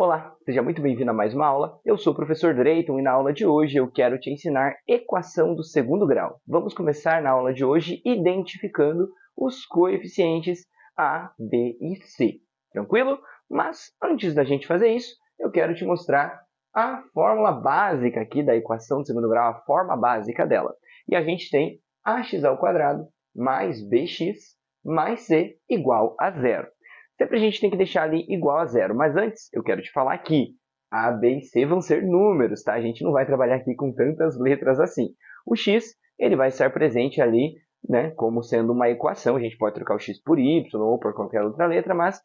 Olá, seja muito bem-vindo a mais uma aula. Eu sou o professor Drayton e na aula de hoje eu quero te ensinar equação do segundo grau. Vamos começar na aula de hoje identificando os coeficientes A, B e C. Tranquilo? Mas antes da gente fazer isso, eu quero te mostrar a fórmula básica aqui da equação do segundo grau, a forma básica dela. E a gente tem ax² mais bx mais c igual a zero. Sempre a gente tem que deixar ali igual a zero. Mas antes, eu quero te falar que A, B e C vão ser números, tá? A gente não vai trabalhar aqui com tantas letras assim. O x, ele vai estar presente ali, né, como sendo uma equação. A gente pode trocar o x por y ou por qualquer outra letra, mas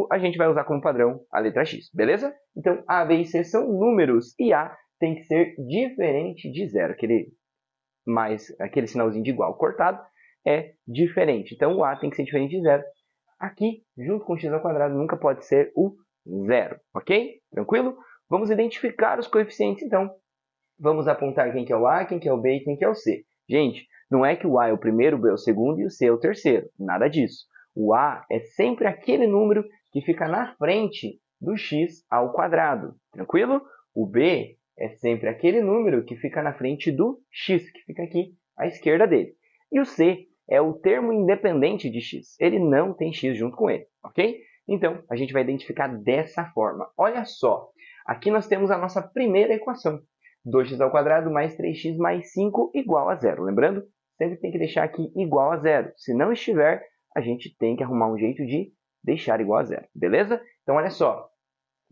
a gente vai usar como padrão a letra x, beleza? Então, A, B e C são números e A tem que ser diferente de zero. Aquele sinalzinho de igual cortado é diferente. Então, o A tem que ser diferente de zero. Aqui, junto com o x² nunca pode ser o zero, ok? Tranquilo? Vamos identificar os coeficientes, então. Vamos apontar quem que é o A, quem que é o B e quem que é o C. Gente, não é que o A é o primeiro, o B é o segundo e o C é o terceiro. Nada disso. O A é sempre aquele número que fica na frente do x². Tranquilo? O B é sempre aquele número que fica na frente do x, que fica aqui à esquerda dele. E o C é o termo independente de x. Ele não tem x junto com ele, ok? Então, a gente vai identificar dessa forma. Olha só, aqui nós temos a nossa primeira equação. 2x² mais 3x mais 5 igual a zero. Lembrando, sempre tem que deixar aqui igual a zero. Se não estiver, a gente tem que arrumar um jeito de deixar igual a zero. Beleza? Então, olha só.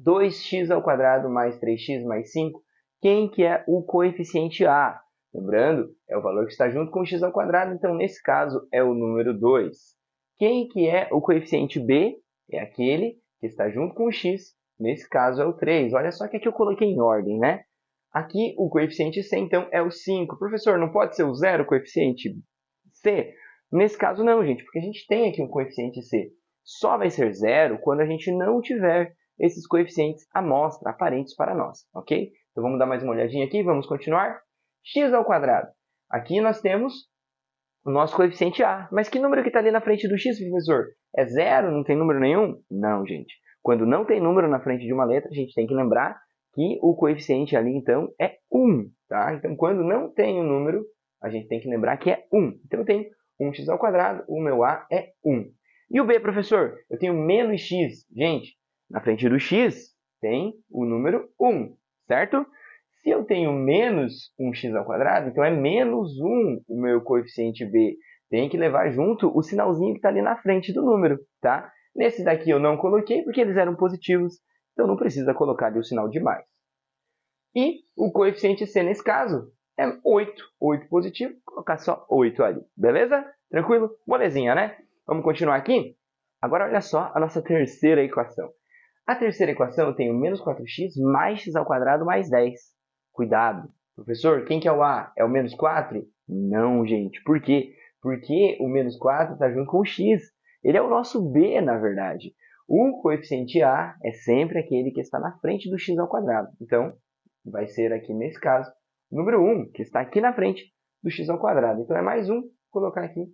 2x² mais 3x mais 5. Quem que é o coeficiente A? Lembrando, é o valor que está junto com o x², então nesse caso é o número 2. Quem que é o coeficiente B? É aquele que está junto com o x, nesse caso é o 3. Olha só que aqui eu coloquei em ordem, né? Aqui o coeficiente C, então, é o 5. Professor, não pode ser o zero o coeficiente C? Nesse caso não, gente, porque a gente tem aqui um coeficiente C. Só vai ser zero quando a gente não tiver esses coeficientes à mostra, aparentes para nós, ok? Então vamos dar mais uma olhadinha aqui, vamos continuar. X². Aqui nós temos o nosso coeficiente A. Mas que número que está ali na frente do x, professor? É zero? Não tem número nenhum? Não, gente. Quando não tem número na frente de uma letra, a gente tem que lembrar que o coeficiente ali, então, é 1. Tá? Então, quando não tem o número, a gente tem que lembrar que é 1. Então, eu tenho 1x², o meu A é 1. E o B, professor? Eu tenho menos x. Gente, na frente do x tem o número 1, certo? Se eu tenho menos 1x², então é menos 1 o meu coeficiente B. Tem que levar junto o sinalzinho que está ali na frente do número, tá? Nesse daqui eu não coloquei porque eles eram positivos, então não precisa colocar ali o sinal de mais. E o coeficiente C nesse caso é 8. 8 positivo, vou colocar só 8 ali, beleza? Tranquilo? Molezinha, né? Vamos continuar aqui? Agora olha só a nossa terceira equação. A terceira equação eu tenho menos 4x mais x² mais 10. Cuidado. Professor, quem que é o A? É o menos 4? Não, gente. Por quê? Porque o menos 4 está junto com o x. Ele é o nosso B, na verdade. O coeficiente A é sempre aquele que está na frente do x². Então, vai ser aqui, nesse caso, o número 1, que está aqui na frente do x². Então, é mais 1. Vou colocar aqui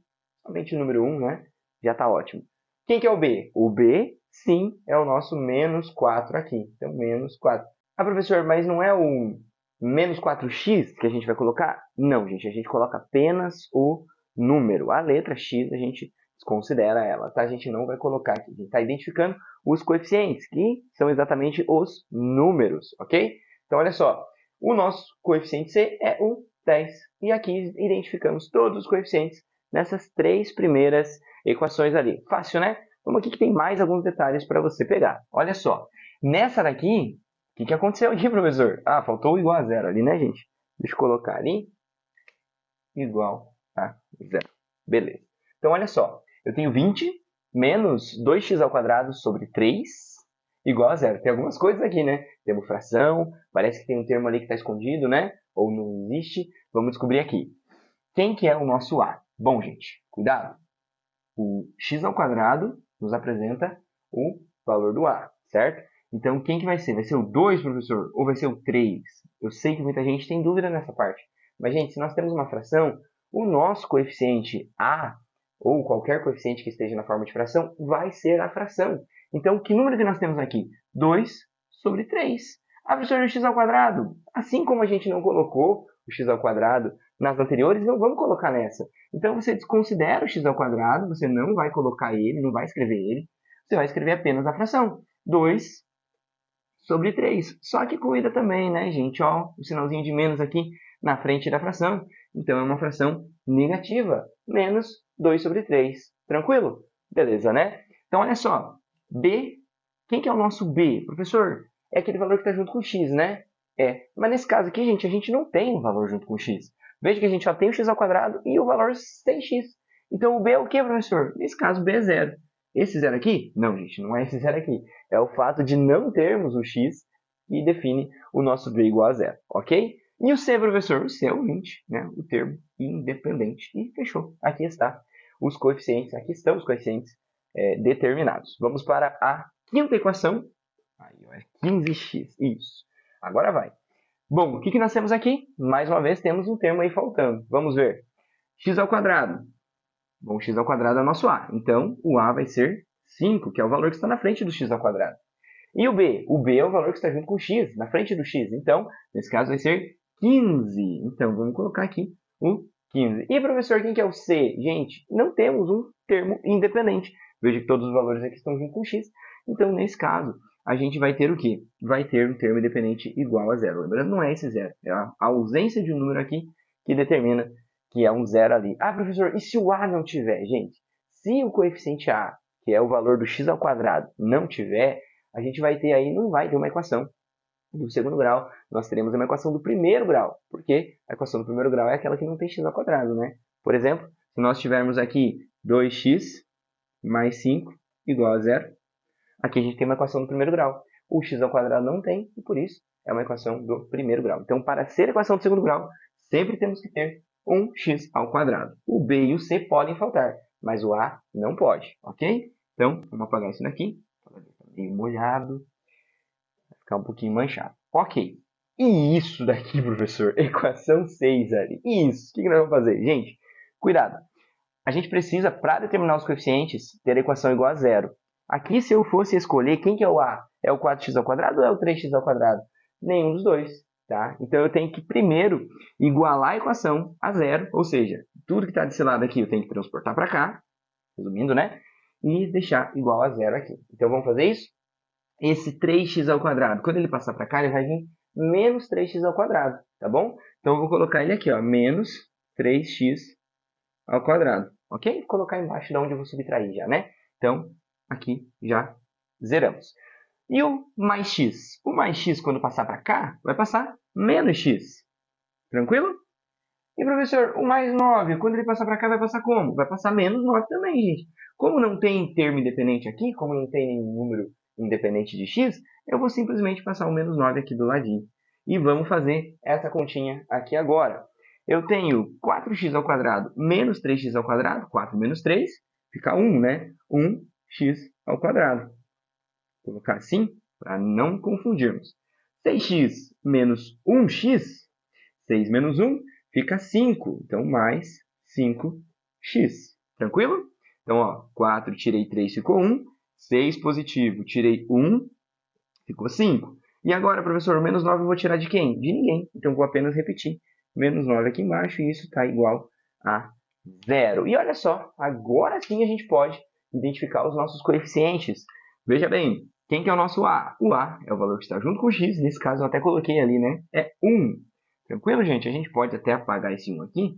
somente o número 1, né? Já está ótimo. Quem que é o B? O B, sim, é o nosso menos 4 aqui. Então, menos 4. Ah, professor, mas não é o menos 4x que a gente vai colocar? Não, gente, a gente coloca apenas o número. A letra x a gente desconsidera ela, tá? A gente não vai colocar aqui. A gente está identificando os coeficientes, que são exatamente os números, ok? Então, olha só. O nosso coeficiente C é o 10. E aqui identificamos todos os coeficientes nessas três primeiras equações ali. Fácil, né? Vamos aqui que tem mais alguns detalhes para você pegar. Olha só. Nessa daqui, o que aconteceu aqui, professor? Ah, faltou o igual a zero ali, né, gente? Deixa eu colocar ali. Igual a zero. Beleza. Então, olha só. Eu tenho 20 menos 2x² sobre 3 igual a zero. Tem algumas coisas aqui, né? Temos fração, parece que tem um termo ali que está escondido, né? Ou não existe. Vamos descobrir aqui. Quem que é o nosso A? Bom, gente, cuidado. O x² nos apresenta o valor do A, certo? Então, quem que vai ser? Vai ser o 2, professor? Ou vai ser o 3? Eu sei que muita gente tem dúvida nessa parte. Mas, gente, se nós temos uma fração, o nosso coeficiente A, ou qualquer coeficiente que esteja na forma de fração, vai ser a fração. Então, que número que nós temos aqui? 2 sobre 3. Ah, professor, o x ao quadrado. Assim como a gente não colocou o x ao quadrado nas anteriores, não vamos colocar nessa. Então, você desconsidera o x ao quadrado, você não vai colocar ele, não vai escrever ele. Você vai escrever apenas a fração. 2 sobre 3. Só que cuida também, né, gente? Ó, o sinalzinho de menos aqui na frente da fração. Então, é uma fração negativa. Menos 2 sobre 3. Tranquilo? Beleza, né? Então, olha só. B. Quem que é o nosso B? Professor, é aquele valor que está junto com x, né? É. Mas nesse caso aqui, gente, a gente não tem um valor junto com x. Veja que a gente só tem o x ao quadrado e o valor 6x. Então, o B é o que, professor? Nesse caso, B é zero. Esse zero aqui? Não, gente, não é esse zero aqui. É o fato de não termos o x que define o nosso b igual a zero, ok? E o c, professor? O c é o 20, né? O termo independente. E fechou. Aqui está os coeficientes. Aqui estão os coeficientes determinados. Vamos para a quinta equação. Aí, ó, é 15x. Isso. Agora vai. Bom, o que nós temos aqui? Mais uma vez, temos um termo aí faltando. Vamos ver. X ao quadrado. Bom, x ao quadrado é o nosso a. Então, o a vai ser 5, que é o valor que está na frente do x ao quadrado. E o b? O b é o valor que está junto com o x, na frente do x. Então, nesse caso, vai ser 15. Então, vamos colocar aqui o 15. E, professor, quem que é o c? Gente, não temos um termo independente. Veja que todos os valores aqui estão junto com o x. Então, nesse caso, a gente vai ter o quê? Vai ter um termo independente igual a zero. Lembrando, não é esse zero. É a ausência de um número aqui que determina que é um zero ali. Ah, professor, e se o a não tiver? Gente, se o coeficiente a, que é o valor do x ao quadrado, não tiver, a gente vai ter aí, não vai ter uma equação do segundo grau, nós teremos uma equação do primeiro grau, porque a equação do primeiro grau é aquela que não tem x ao quadrado, né? Por exemplo, se nós tivermos aqui 2x mais 5 igual a zero, aqui a gente tem uma equação do primeiro grau. O x ao quadrado não tem, e por isso é uma equação do primeiro grau. Então, para ser equação do segundo grau, sempre temos que ter um x ao quadrado. O b e o c podem faltar, mas o a não pode, ok? Então, vamos apagar isso daqui. Meio molhado, vai ficar um pouquinho manchado. Ok. E isso daqui, professor? Equação 6 ali. Isso. O que nós vamos fazer? Gente, cuidado. A gente precisa, para determinar os coeficientes, ter a equação igual a zero. Aqui, se eu fosse escolher, quem que é o a? É o 4x ao quadrado ou é o 3x ao quadrado? Nenhum dos dois. Tá? Então, eu tenho que primeiro igualar a equação a zero, ou seja, tudo que está desse lado aqui eu tenho que transportar para cá, resumindo, né? E deixar igual a zero aqui. Então, vamos fazer isso? Esse 3x ao quadrado, quando ele passar para cá, ele vai vir menos 3x ao quadrado, tá bom? Então, eu vou colocar ele aqui, ó, menos 3x ao quadrado, ok? Vou colocar embaixo de onde eu vou subtrair já, né? Então, aqui já zeramos. E o mais x? O mais x, quando passar para cá, vai passar menos x. Tranquilo? E, professor, o mais 9, quando ele passar para cá, vai passar como? Vai passar menos 9 também, gente. Como não tem termo independente aqui, como não tem nenhum número independente de x, eu vou simplesmente passar o menos 9 aqui do ladinho. E vamos fazer essa continha aqui agora. Eu tenho 4x ao quadrado menos 3x ao quadrado, 4 menos 3, fica 1, né? 1x ao quadrado. Vou colocar assim, para não confundirmos. 6x menos 1x, 6 menos 1, fica 5. Então, mais 5x. Tranquilo? Então, ó, 4, tirei 3, ficou 1. 6 positivo, tirei 1, ficou 5. E agora, professor, menos 9 eu vou tirar de quem? De ninguém. Então, vou apenas repetir. Menos 9 aqui embaixo, e isso está igual a 0. E olha só, agora sim a gente pode identificar os nossos coeficientes. Veja bem, quem que é o nosso a? O a é o valor que está junto com o x. Nesse caso, eu até coloquei ali, né? É 1. Tranquilo, gente? A gente pode até apagar esse 1 aqui,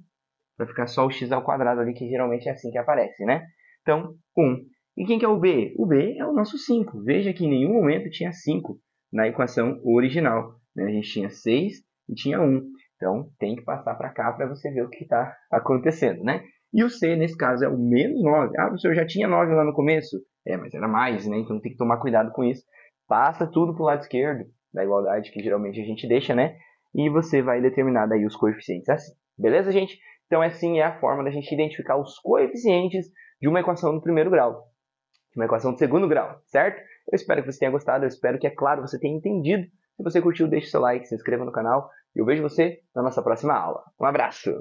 para ficar só o x ao quadrado ali, que geralmente é assim que aparece, né? Então, 1. E quem que é o b? O b é o nosso 5. Veja que em nenhum momento tinha 5 na equação original, né? A gente tinha 6 e tinha 1. Então, tem que passar para cá para você ver o que está acontecendo, né? E o c, nesse caso, é o menos 9. Ah, professor, já tinha 9 lá no começo? É, mas era mais, né? Então, tem que tomar cuidado com isso. Passa tudo para o lado esquerdo da igualdade, que geralmente a gente deixa, né? E você vai determinar daí os coeficientes assim. Beleza, gente? Então, assim é a forma da gente identificar os coeficientes de uma equação do primeiro grau, de uma equação do segundo grau, certo? Eu espero que você tenha gostado, eu espero que, é claro, você tenha entendido. Se você curtiu, deixe seu like, se inscreva no canal e eu vejo você na nossa próxima aula. Um abraço!